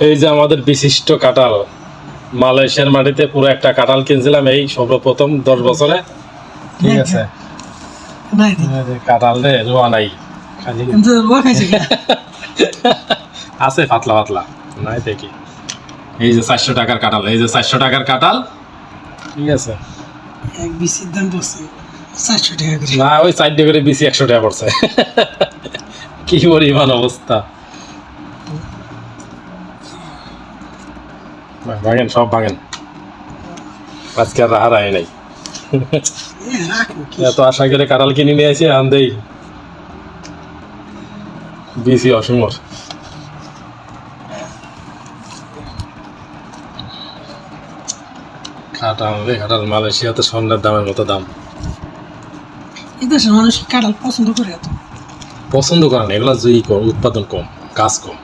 এই যে আমাদের বিশিষ্ট কাঁঠাল, মালয়েশিয়ার মাটিতে পুরো একটা কাঁঠাল কিনছিলাম এই সর্বপ্রথম 10 বছরে। ঠিক আছে, কাঁঠাল রে রোয়া নাই, আছে পাতলা পাতলা নাই দেখি। এই যে 400 টাকার কাঁঠাল, এই যে 400 টাকার কাঁঠাল। ঠিক আছে, এক বিসির দাম পড়ছে 400 টাকা করে। না ওই 4 টাকা করে বেশি 100 টাকা পড়ছে। কি পরিমাণ অবস্থা, ভাঙেন সব ভাঙেন, আজকে আর হারাই নাই। রাখো কি এত আশা করে কাঁঠাল কিনে নিয়ে আসি আনতেই বেশি অসীমর। কাঁঠাল রে কাঁঠাল, মালয়েশিয়াতে স্বর্ণের দামের মতো দাম। এই দেশের মানুষ কাঁঠাল পছন্দ করে এত। পছন্দ করে না, এগুলো উৎপাদন কম, কাজ কম।